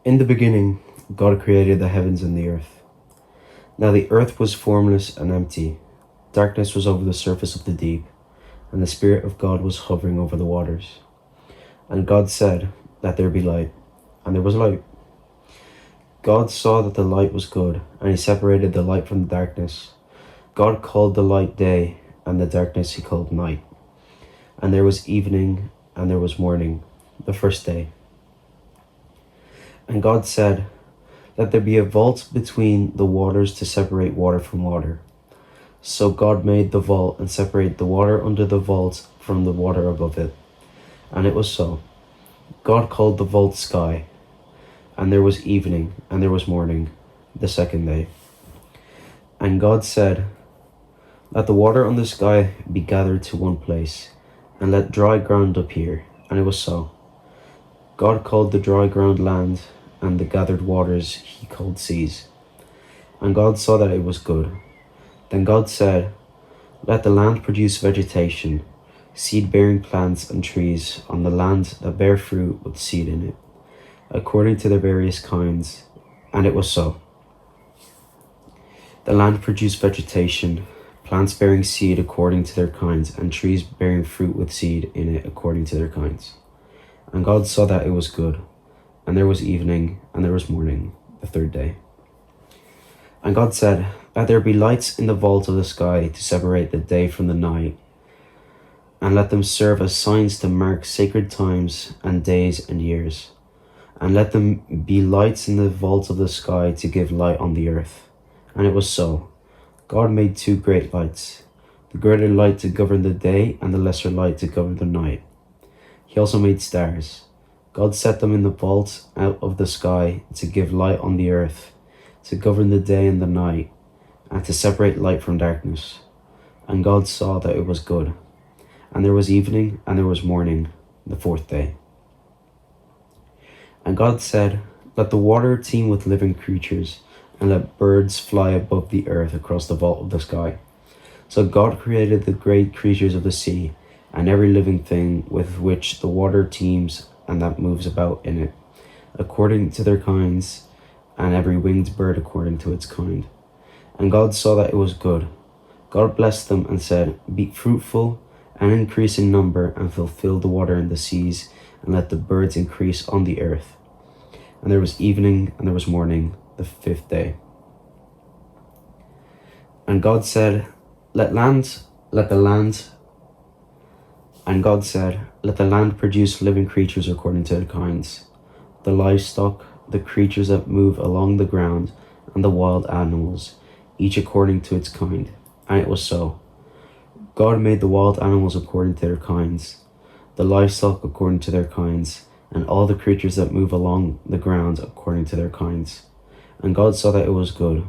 In the beginning, God created the heavens and the earth. Now the earth was formless and empty. Darkness was over the surface of the deep, and the Spirit of God was hovering over the waters. And God said, "Let there be light," and there was light. God saw that the light was good, and he separated the light from the darkness. God called the light day, and the darkness he called night. And there was evening, and there was morning, the first day. And God said, "Let there be a vault between the waters to separate water from water." So God made the vault and separated the water under the vault from the water above it. And it was so. God called the vault sky. And there was evening, and there was morning, the second day. And God said, "Let the water on the sky be gathered to one place, and let dry ground appear." And it was so. God called the dry ground land, and the gathered waters he called seas. And God saw that it was good. Then God said, "Let the land produce vegetation, seed-bearing plants and trees on the land that bear fruit with seed in it, according to their various kinds." And it was so. The land produced vegetation, plants bearing seed according to their kinds, and trees bearing fruit with seed in it according to their kinds. And God saw that it was good. And there was evening, and there was morning, the third day. And God said, "Let there be lights in the vault of the sky to separate the day from the night, and let them serve as signs to mark sacred times and days and years. And let them be lights in the vault of the sky to give light on the earth." And it was so. God made two great lights, the greater light to govern the day and the lesser light to govern the night. He also made stars. God set them in the vault out of the sky to give light on the earth, to govern the day and the night, and to separate light from darkness. And God saw that it was good. And there was evening, and there was morning, the fourth day. And God said, "Let the water teem with living creatures, and let birds fly above the earth across the vault of the sky." So God created the great creatures of the sea, and every living thing with which the water teems and that moves about in it, according to their kinds, and every winged bird according to its kind. And God saw that it was good. God blessed them and said, "Be fruitful and increase in number, and fulfill the water in the seas, and let the birds increase on the earth." And there was evening, and there was morning, the fifth day. And God said, let the land produce living creatures according to their kinds, the livestock, the creatures that move along the ground, and the wild animals, each according to its kind. And it was so. God made the wild animals according to their kinds, the livestock according to their kinds, and all the creatures that move along the ground according to their kinds. And God saw that it was good.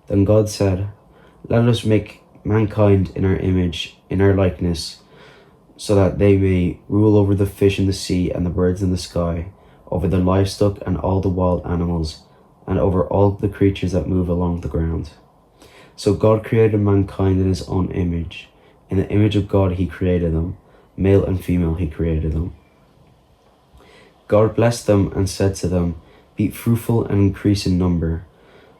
Then God said, "Let us make mankind in our image, in our likeness, so that they may rule over the fish in the sea and the birds in the sky, over the livestock and all the wild animals, and over all the creatures that move along the ground." So God created mankind in his own image. In the image of God he created them, male and female he created them. God blessed them and said to them, "Be fruitful and increase in number,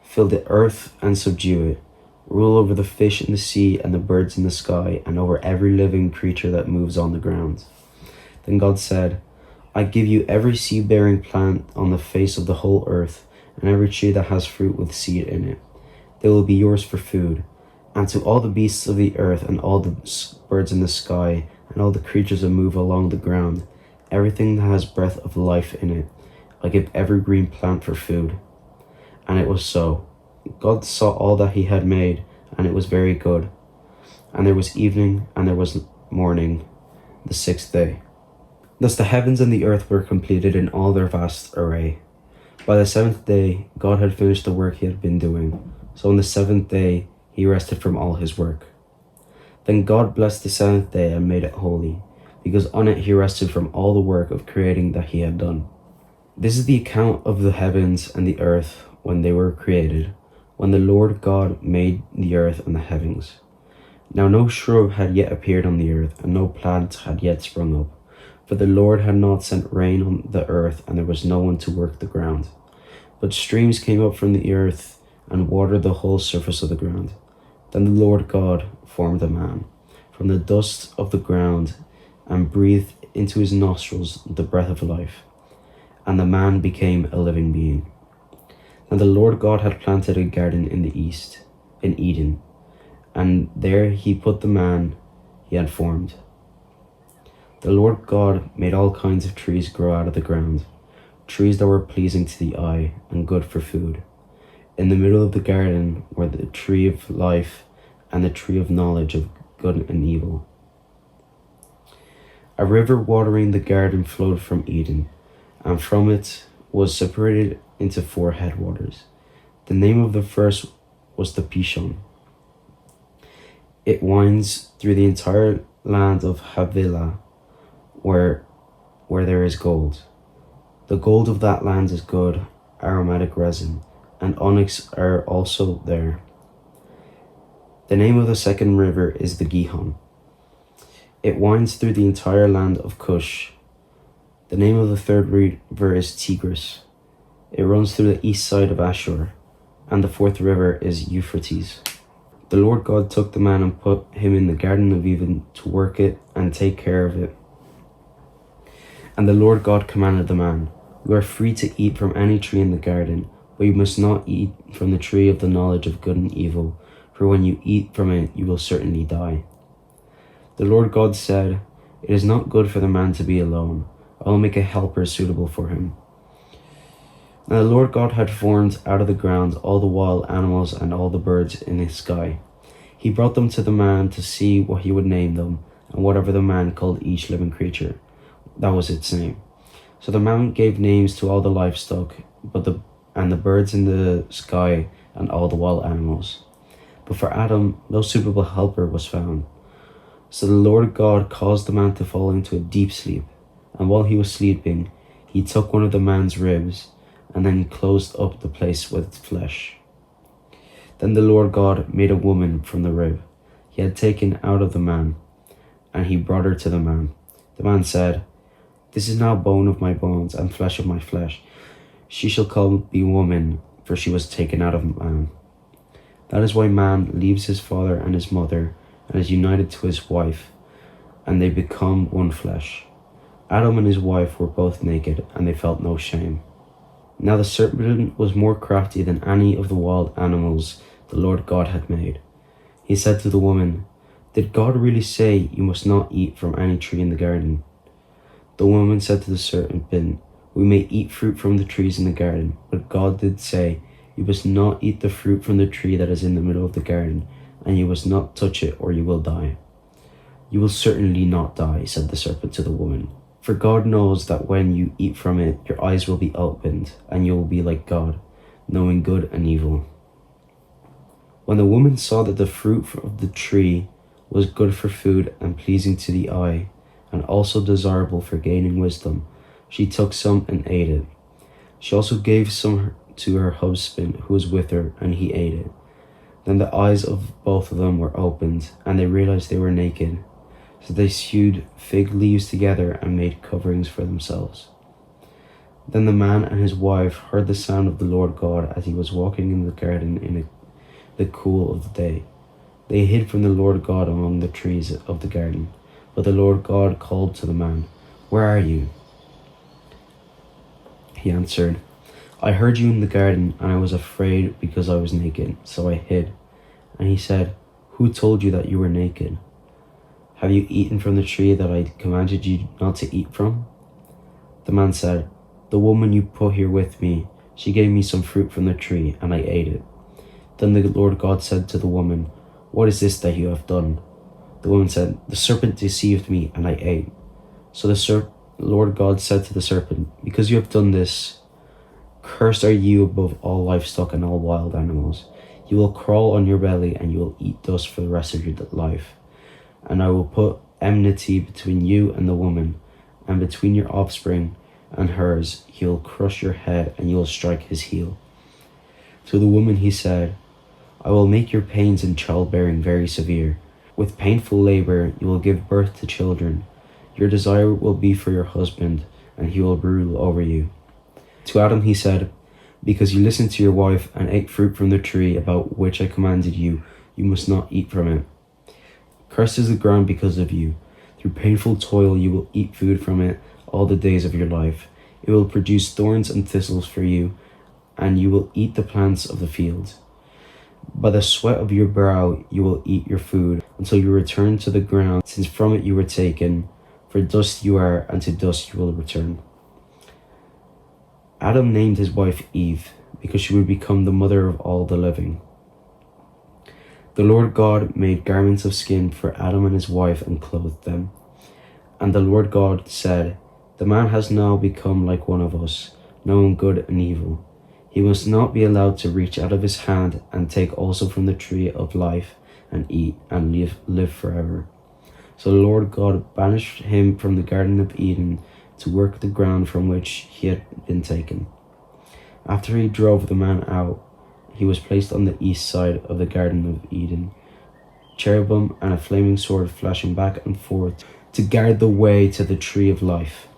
fill the earth and subdue it, rule over the fish in the sea and the birds in the sky, and over every living creature that moves on the ground." Then God said, "I give you every seed-bearing plant on the face of the whole earth, and every tree that has fruit with seed in it. They will be yours for food. And to all the beasts of the earth, and all the birds in the sky, and all the creatures that move along the ground, everything that has breath of life in it, I give every green plant for food." And it was so. God saw all that he had made, and it was very good. And there was evening, and there was morning, the sixth day. Thus the heavens and the earth were completed in all their vast array. By the seventh day, God had finished the work he had been doing. So on the seventh day, he rested from all his work. Then God blessed the seventh day and made it holy, because on it he rested from all the work of creating that he had done. This is the account of the heavens and the earth when they were created, when the Lord God made the earth and the heavens. Now no shrub had yet appeared on the earth, and no plant had yet sprung up, for the Lord had not sent rain on the earth, and there was no one to work the ground. But streams came up from the earth and watered the whole surface of the ground. Then the Lord God formed a man from the dust of the ground and breathed into his nostrils the breath of life, and the man became a living being. And the Lord God had planted a garden in the east, in Eden, and there he put the man he had formed. The Lord God made all kinds of trees grow out of the ground, trees that were pleasing to the eye and good for food. In the middle of the garden were the tree of life and the tree of knowledge of good and evil. A river watering the garden flowed from Eden, and from it was separated into 4 headwaters. The name of the first was the Pishon. It winds through the entire land of Havilah, where there is gold. The gold of that land is good, aromatic resin, and onyx are also there. The name of the second river is the Gihon. It winds through the entire land of Cush. The name of the third river is Tigris. It runs through the east side of Ashur, and the fourth river is Euphrates. The Lord God took the man and put him in the Garden of Eden to work it and take care of it. And the Lord God commanded the man, "You are free to eat from any tree in the garden, but you must not eat from the tree of the knowledge of good and evil, for when you eat from it, you will certainly die." The Lord God said, "It is not good for the man to be alone. I will make a helper suitable for him." Now the Lord God had formed out of the ground all the wild animals and all the birds in the sky. He brought them to the man to see what he would name them, and whatever the man called each living creature, that was its name. So the man gave names to all the livestock, and the birds in the sky, and all the wild animals. But for Adam, no suitable helper was found. So the Lord God caused the man to fall into a deep sleep, and while he was sleeping, he took one of the man's ribs, and then closed up the place with flesh. Then the Lord God made a woman from the rib he had taken out of the man, and he brought her to the man. The man said, "This is now bone of my bones and flesh of my flesh. She shall be woman, for she was taken out of man." That is why man leaves his father and his mother and is united to his wife, and they become one flesh. Adam and his wife were both naked, and they felt no shame. Now the serpent was more crafty than any of the wild animals the Lord God had made. He said to the woman, "Did God really say you must not eat from any tree in the garden?" The woman said to the serpent, "We may eat fruit from the trees in the garden, but God did say, you must not eat the fruit from the tree that is in the middle of the garden, and you must not touch it, or you will die." "You will certainly not die," said the serpent to the woman. "For God knows that when you eat from it, your eyes will be opened, and you will be like God, knowing good and evil." When the woman saw that the fruit of the tree was good for food and pleasing to the eye, and also desirable for gaining wisdom, she took some and ate it. She also gave some to her husband who was with her, and he ate it. Then the eyes of both of them were opened, and they realized they were naked. So they sewed fig leaves together and made coverings for themselves. Then the man and his wife heard the sound of the Lord God as he was walking in the garden in the cool of the day. They hid from the Lord God among the trees of the garden. But the Lord God called to the man, "Where are you?" He answered, "I heard you in the garden, and I was afraid because I was naked, so I hid." And he said, "Who told you that you were naked? Have you eaten from the tree that I commanded you not to eat from?" The man said, "The woman you put here with me, she gave me some fruit from the tree, and I ate it." Then the Lord God said to the woman, "What is this that you have done?" The woman said, "The serpent deceived me, and I ate." So the Lord God said to the serpent, "Because you have done this, cursed are you above all livestock and all wild animals. You will crawl on your belly, and you will eat dust for the rest of your life. And I will put enmity between you and the woman, and between your offspring and hers. He will crush your head, and you will strike his heel." To the woman he said, "I will make your pains in childbearing very severe. With painful labor you will give birth to children. Your desire will be for your husband, and he will rule over you." To Adam he said, Because you listened to your wife and ate fruit from the tree about which I commanded you, you must not eat from it. Cursed is the ground because of you. Through painful toil you will eat food from it all the days of your life. It will produce thorns and thistles for you, and you will eat the plants of the field. By the sweat of your brow you will eat your food, until you return to the ground, since from it you were taken. For dust you are, and to dust you will return. Adam named his wife Eve, because she would become the mother of all the living. The Lord God made garments of skin for Adam and his wife and clothed them. And the Lord God said, "The man has now become like one of us, knowing good and evil. He must not be allowed to reach out of his hand and take also from the tree of life and eat and live forever." So the Lord God banished him from the Garden of Eden to work the ground from which he had been taken. After he drove the man out, he was placed on the east side of the Garden of Eden, cherubim and a flaming sword flashing back and forth to guard the way to the tree of life.